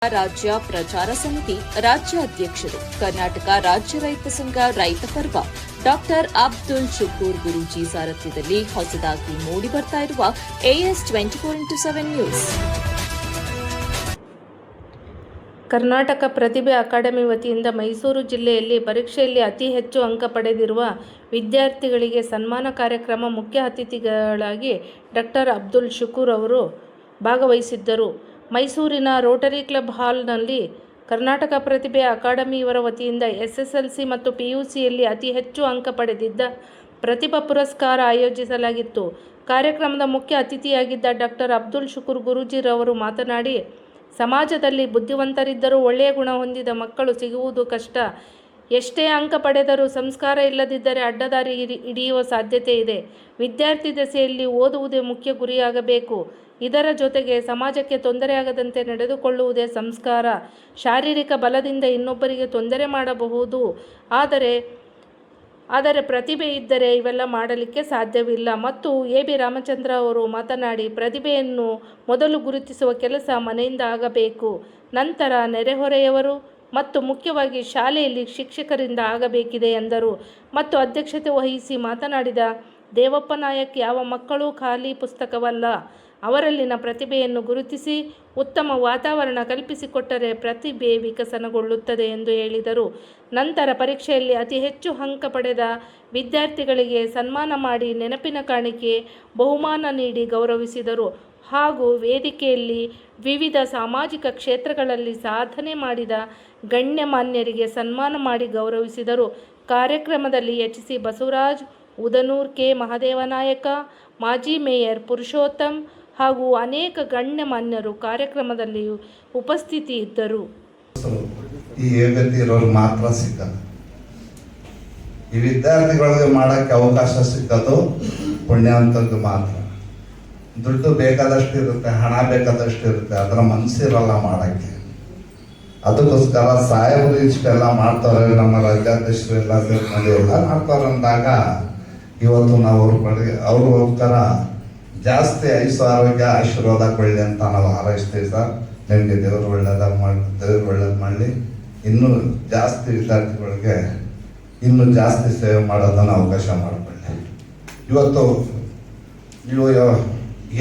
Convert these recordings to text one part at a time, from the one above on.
ರಾಜ್ಯ ಪ್ರಚಾರ ಸಮಿತಿ ರಾಜ್ಯ ಅಧ್ಯಕ್ಷರು ಕರ್ನಾಟಕ ರಾಜ್ಯ ರೈತ ಸಂಘ ರೈತ ಪರ್ವ ಡಾಕ್ಟರ್ ಅಬ್ದುಲ್ ಶುಕೂರ್ ಗುರೂಜಿ ಸಾರಥ್ಯದಲ್ಲಿ ಹೊಸದಾಗಿ ಮೂಡಿ ಬರ್ತಾ ಇರುವ AS 24x7 ನ್ಯೂಸ್. ಕರ್ನಾಟಕ ಪ್ರತಿಭೆ ಅಕಾಡೆಮಿ ವತಿಯಿಂದ ಮೈಸೂರು ಜಿಲ್ಲೆಯಲ್ಲಿ ಪರೀಕ್ಷೆಯಲ್ಲಿ ಅತಿ ಹೆಚ್ಚು ಅಂಕ ಪಡೆದಿರುವ ವಿದ್ಯಾರ್ಥಿಗಳಿಗೆ ಸನ್ಮಾನ ಕಾರ್ಯಕ್ರಮ ಮುಖ್ಯ ಅತಿಥಿಗಳಾಗಿ ಡಾಕ್ಟರ್ ಅಬ್ದುಲ್ ಶುಕೂರ್ ಅವರು ಭಾಗವಹಿಸಿದ್ದರು. ಮೈಸೂರಿನ ರೋಟರಿ ಕ್ಲಬ್ ಹಾಲ್ನಲ್ಲಿ ಕರ್ನಾಟಕ ಪ್ರತಿಭೆ ಅಕಾಡೆಮಿ ಇವರ ವತಿಯಿಂದ SSLC ಮತ್ತು PUCಯಲ್ಲಿ ಅತಿ ಹೆಚ್ಚು ಅಂಕ ಪಡೆದಿದ್ದ ಪ್ರತಿಭಾ ಪುರಸ್ಕಾರ ಆಯೋಜಿಸಲಾಗಿತ್ತು. ಕಾರ್ಯಕ್ರಮದ ಮುಖ್ಯ ಅತಿಥಿಯಾಗಿದ್ದ ಡಾಕ್ಟರ್ ಅಬ್ದುಲ್ ಶುಕೂರ್ ಗುರೂಜಿರವರು ಮಾತನಾಡಿ, ಸಮಾಜದಲ್ಲಿ ಬುದ್ಧಿವಂತರಿದ್ದರೂ ಒಳ್ಳೆಯ ಗುಣ ಹೊಂದಿದ ಮಕ್ಕಳು ಸಿಗುವುದು ಕಷ್ಟ. ಎಷ್ಟೇ ಅಂಕ ಪಡೆದರೂ ಸಂಸ್ಕಾರ ಇಲ್ಲದಿದ್ದರೆ ಅಡ್ಡದಾರಿ ಹಿಡಿಯುವ ಸಾಧ್ಯತೆ ಇದೆ. ವಿದ್ಯಾರ್ಥಿ ದಶೆಯಲ್ಲಿ ಓದುವುದೇ ಮುಖ್ಯ ಗುರಿಯಾಗಬೇಕು. ಇದರ ಜೊತೆಗೆ ಸಮಾಜಕ್ಕೆ ತೊಂದರೆಯಾಗದಂತೆ ನಡೆದುಕೊಳ್ಳುವುದೇ ಸಂಸ್ಕಾರ. ಶಾರೀರಿಕ ಬಲದಿಂದ ಇನ್ನೊಬ್ಬರಿಗೆ ತೊಂದರೆ ಮಾಡಬಹುದು, ಆದರೆ ಪ್ರತಿಭೆ ಇದ್ದರೆ ಇವೆಲ್ಲ ಮಾಡಲಿಕ್ಕೆ ಸಾಧ್ಯವಿಲ್ಲ. ಮತ್ತು AB ರಾಮಚಂದ್ರ ಅವರು ಮಾತನಾಡಿ, ಪ್ರತಿಭೆಯನ್ನು ಮೊದಲು ಗುರುತಿಸುವ ಕೆಲಸ ಮನೆಯಿಂದ ಆಗಬೇಕು, ನಂತರ ನೆರೆಹೊರೆಯವರು ಮತ್ತು ಮುಖ್ಯವಾಗಿ ಶಾಲೆಯಲ್ಲಿ ಶಿಕ್ಷಕರಿಂದ ಆಗಬೇಕಿದೆ ಎಂದರು. ಮತ್ತು ಅಧ್ಯಕ್ಷತೆ ವಹಿಸಿ ಮಾತನಾಡಿದ ದೇವಪ್ಪ ನಾಯಕ್, ಯಾವ ಮಕ್ಕಳು ಖಾಲಿ ಪುಸ್ತಕವಲ್ಲ, ಅವರಲ್ಲಿನ ಪ್ರತಿಭೆಯನ್ನು ಗುರುತಿಸಿ ಉತ್ತಮ ವಾತಾವರಣ ಕಲ್ಪಿಸಿಕೊಟ್ಟರೆ ಪ್ರತಿಭೆ ವಿಕಸನಗೊಳ್ಳುತ್ತದೆ ಎಂದು ಹೇಳಿದರು. ನಂತರ ಪರೀಕ್ಷೆಯಲ್ಲಿ ಅತಿ ಹೆಚ್ಚು ಅಂಕ ಪಡೆದ ವಿದ್ಯಾರ್ಥಿಗಳಿಗೆ ಸನ್ಮಾನ ಮಾಡಿ ನೆನಪಿನ ಕಾಣಿಕೆ ಬಹುಮಾನ ನೀಡಿ ಗೌರವಿಸಿದರು. ಹಾಗೂ ವೇದಿಕೆಯಲ್ಲಿ ವಿವಿಧ ಸಾಮಾಜಿಕ ಕ್ಷೇತ್ರಗಳಲ್ಲಿ ಸಾಧನೆ ಮಾಡಿದ ಗಣ್ಯಮಾನ್ಯರಿಗೆ ಸನ್ಮಾನ ಮಾಡಿ ಗೌರವಿಸಿದರು. ಕಾರ್ಯಕ್ರಮದಲ್ಲಿ HC ಬಸವರಾಜ್, ಉದನೂರ್ K ಮಹದೇವನಾಯಕ, ಮಾಜಿ ಮೇಯರ್ ಪುರುಷೋತ್ತಮ್ ಹಾಗೂ ಅನೇಕ ಗಣ್ಯಮಾನ್ಯರು ಕಾರ್ಯಕ್ರಮದಲ್ಲಿ ಉಪಸ್ಥಿತಿ ಇದ್ದರು. ಈ ಯೋಗ್ಯತೆ ಇರೋರು ಮಾತ್ರ ಸಿಕ್ಕದು. ಈ ವಿದ್ಯಾರ್ಥಿಗಳಿಗೆ ಮಾಡಕ್ಕೆ ಅವಕಾಶ ಸಿಕ್ಕದು ಪುಣ್ಯವಂತದ್ದು ಮಾತ್ರ. ದುಡ್ಡು ಬೇಕಾದಷ್ಟು ಇರುತ್ತೆ, ಹಣ ಬೇಕಾದಷ್ಟು ಇರುತ್ತೆ, ಅದರ ಮನಸ್ಸಿರಲ್ಲ ಮಾಡಕ್ಕೆ. ಅದಕ್ಕೋಸ್ಕರ ಸಾಹೇಬರು ಇಷ್ಟೆಲ್ಲ ಮಾಡ್ತಾರೆ, ನಮ್ಮ ರಾಜ್ಯಾಧ್ಯಕ್ಷರು ಎಲ್ಲ ಸೇರ್ಕೊಂಡು ಎಲ್ಲ ಮಾಡ್ತಾರೆ ಅಂದಾಗ ಇವತ್ತು ನಾವು ಅವ್ರಿಗೋಸ್ಕರ ಜಾಸ್ತಿ ಆಯುಷ್ಯ ಆರೋಗ್ಯ ಆಶೀರ್ವಾದ ಕೊಳ್ಳಿ ಅಂತ ನಾವು ಹಾರೈಸ್ತೀವಿ ಸರ್. ನಿಮಗೆ ದೇವರು ಒಳ್ಳೇದು ಮಾಡಲಿ. ಇನ್ನೂ ಜಾಸ್ತಿ ವಿದ್ಯಾರ್ಥಿಗಳಿಗೆ ಇನ್ನೂ ಜಾಸ್ತಿ ಸೇವೆ ಮಾಡೋದನ್ನು ಅವಕಾಶ ಮಾಡಿಕೊಳ್ಳಿ. ಇವತ್ತು ನೀವು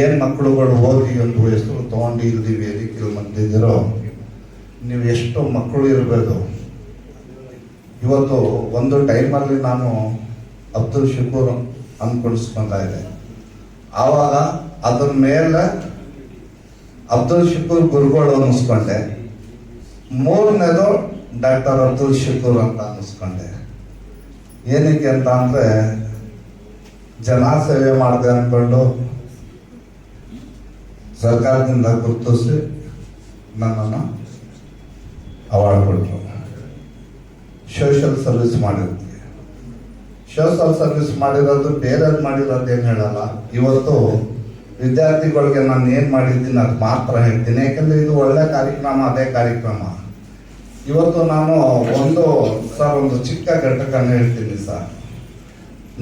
ಏನು ಮಕ್ಕಳುಗಳು ಓದಿ ಒಂದು ಹೆಸರು ತೊಗೊಂಡು ಇಲ್ಲಿ ವೇದಿಕೆಯಲ್ಲಿ ಬಂದಿದ್ದೀರೋ, ನೀವು ಎಷ್ಟು ಮಕ್ಕಳು ಇರಬೇಕು. ಇವತ್ತು ಒಂದು ಟೈಮಲ್ಲಿ ನಾನು ಅಬ್ದುಲ್ ಶುಕೂರ್ ಅಂದ್ಕೊಳಿಸ್ಕೊಂತ ಇದ್ದೆ. ಆವಾಗ ಅದ್ರ ಮೇಲೆ ಅಬ್ದುಲ್ ಶುಕೂರ್ ಗುರುಗಳು ಅನ್ನಿಸ್ಕೊಂಡೆ. ಮೂರನೇದು ಡಾಕ್ಟರ್ ಅಬ್ದುಲ್ ಶುಕೂರ್ ಅಂತ ಅನ್ನಿಸ್ಕೊಂಡೆ. ಏನಕ್ಕೆ ಅಂತ ಅಂದರೆ ಜನ ಸೇವೆ ಮಾಡಿದೆ ಅಂದ್ಕೊಂಡು ಸರ್ಕಾರದಿಂದ ಗುರುತಿಸಿ ನನ್ನನ್ನು ಅವಾರ್ಡ್ ಕೊಟ್ಟರು. ಸೋಷಿಯಲ್ ಸರ್ವಿಸ್ ಮಾಡಿರ್ತೀವಿ. ಸೋಷಿಯಲ್ ಸರ್ವಿಸ್ ಮಾಡಿರೋದು ಬೇರೆಯವ್ರು ಮಾಡಿರೋದು ಏನು ಹೇಳಲ್ಲ. ಇವತ್ತು ವಿದ್ಯಾರ್ಥಿಗಳಿಗೆ ನಾನು ಏನು ಮಾಡಿದ್ದೀನಿ ಅದು ಮಾತ್ರ ಹೇಳ್ತೀನಿ, ಯಾಕಂದರೆ ಇದು ಒಳ್ಳೆ ಕಾರ್ಯಕ್ರಮ. ಅದೇ ಕಾರ್ಯಕ್ರಮ ಇವತ್ತು ನಾನು ಒಂದು ಚಿಕ್ಕ ಘಟಕನ ಹೇಳ್ತೀನಿ ಸರ್.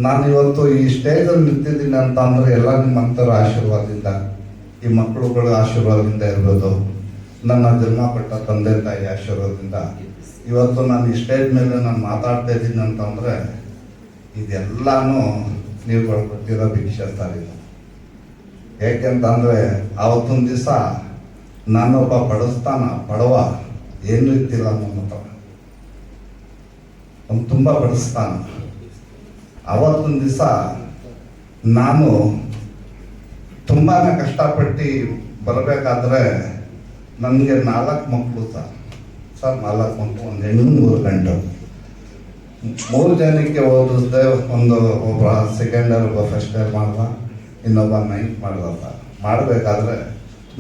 ನಾನು ಇವತ್ತು ಈ ಸ್ಟೇಜಲ್ಲಿ ನಿಂತಿದ್ದೀನಿ ಅಂತ ಅಂದರೆ ಎಲ್ಲ ನಿಮ್ಮಂಥರ ಆಶೀರ್ವಾದದಿಂದ, ಈ ಮಕ್ಕಳುಗಳ ಆಶೀರ್ವಾದದಿಂದ ಇರ್ಬೋದು, ನನ್ನ ಜನ್ಮ ಕೊಟ್ಟ ತಂದೆ ತಾಯಿ ಆಶೀರ್ವಾದದಿಂದ ಇವತ್ತು ನಾನು ಈ ಸ್ಟೇಜ್ ಮೇಲೆ ನಾನು ಮಾತಾಡ್ತಾ ಇದ್ದೀನಿ ಅಂತಂದರೆ ಇದೆಲ್ಲಾನು ನೀವು ಕೊಟ್ಟಿರೋ ಭಿಕ್ಷೆ ಸರ್ ಇದು. ಯಾಕೆಂತಂದರೆ ಆವತ್ತೊಂದು ದಿವಸ ನಾನೊಬ್ಬ ಬಡವ ಏನೂ ಇರ್ತಿಲ್ಲ ನನ್ನ ಹತ್ರ, ಅವ್ನು ತುಂಬ ಬಡಿಸ್ತಾನ. ಆವತ್ತೊಂದು ದಿವಸ ನಾನು ತುಂಬಾ ಕಷ್ಟಪಟ್ಟು ಬರಬೇಕಾದ್ರೆ ನನಗೆ 4 ಮಕ್ಕಳು ಸರ್. 4 ಮಕ್ಕಳು, ಒಂದು ಹೆಣ್ಣು 3 ಗಂಟು. 3 ಜನಕ್ಕೆ ಓದಿಸ್ದೆ. ಒಬ್ಬ ಸೆಕೆಂಡ್ ಇಯರ್, ಒಬ್ಬ ಫಸ್ಟ್ ಇಯರ್ ಮಾಡ್ದ, ಇನ್ನೊಬ್ಬ 9th ಮಾಡ್ದ ಸರ್. ಮಾಡಬೇಕಾದ್ರೆ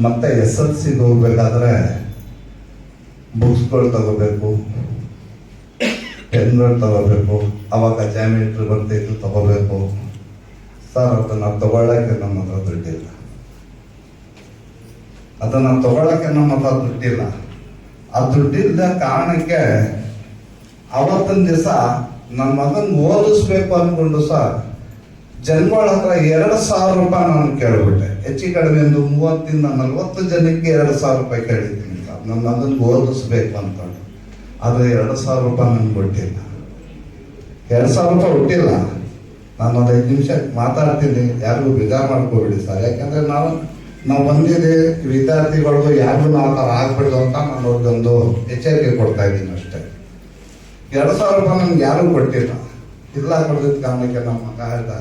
ಮತ್ತೆ SSLCಗೆ ಹೋಗ್ಬೇಕಾದ್ರೆ ಬುಕ್ಸ್ಗಳು ತಗೋಬೇಕು, ಪೆನ್ಗಳು ತಗೋಬೇಕು, ಅವಾಗ ಜಾಮಿಟ್ರಿ ಬರ್ತಿತ್ತು ತಗೋಬೇಕು ಸರ್. ಅದನ್ನು ತಗೊಳ್ಳೋಕ್ಕೆ ನಮ್ಮ ಹತ್ರ ದುಡ್ಡಿಲ್ಲ. ಆ ದುಡ್ಡಿಲ್ಲದ ಕಾರಣಕ್ಕೆ ಅವತ್ತೊಂದು ದಿವಸ ನನ್ನ ಮಗನ್ ಓದಿಸ್ಬೇಕು ಅಂದ್ಕೊಂಡು ಸರ್ ಜನಗಳ ಹತ್ರ 2,000 ರೂಪಾಯಿ ನಾನು ಕೇಳ್ಬಿಟ್ಟೆ. ಹೆಚ್ಚು ಕಡಿಮೆ ಒಂದು 30 ಇಂದ 40 ಜನಕ್ಕೆ 2,000 ರೂಪಾಯಿ ಕೇಳಿದ್ದೀನಿ ಸರ್. ನನ್ನ ಅದನ್ನು ಓದಿಸ್ಬೇಕು ಅಂದ್ಕೊಂಡು. ಆದರೆ 2,000 ರೂಪಾಯಿ ನನಗೆ ಕೊಟ್ಟಿಲ್ಲ. 2,000 ರೂಪಾಯಿ ಕೊಟ್ಟಿಲ್ಲ. ನಾನು ಒಂದು 5 ನಿಮಿಷ ಮಾತಾಡ್ತೀನಿ, ಯಾರಿಗೂ ಬೇಜಾರು ಮಾಡ್ಕೋಬೇಡಿ ಸರ್. ಯಾಕೆಂದರೆ ನಾವು ಬಂದಿದೆ ವಿದ್ಯಾರ್ಥಿಗಳಿಗೂ ಯಾರಿಗೂ ನಾವು ಆ ಥರ ಆಗ್ಬಿಡ್ದು ಅಂತ ನಾನು ಅವ್ರಿಗೊಂದು ಎಚ್ಚರಿಕೆ ಕೊಡ್ತಾ ಇದ್ದೀನಿ ಅಷ್ಟೇ. 2,000 ರೂಪಾಯಿ ನನಗೆ ಯಾರೂ ಕೊಟ್ಟಿಲ್ಲ. ಇಲ್ಲ ಕೊಡದಿದ್ದ ಕಾರಣಕ್ಕೆ ನಮ್ಮ ಮಗ ಹೇಳ್ದ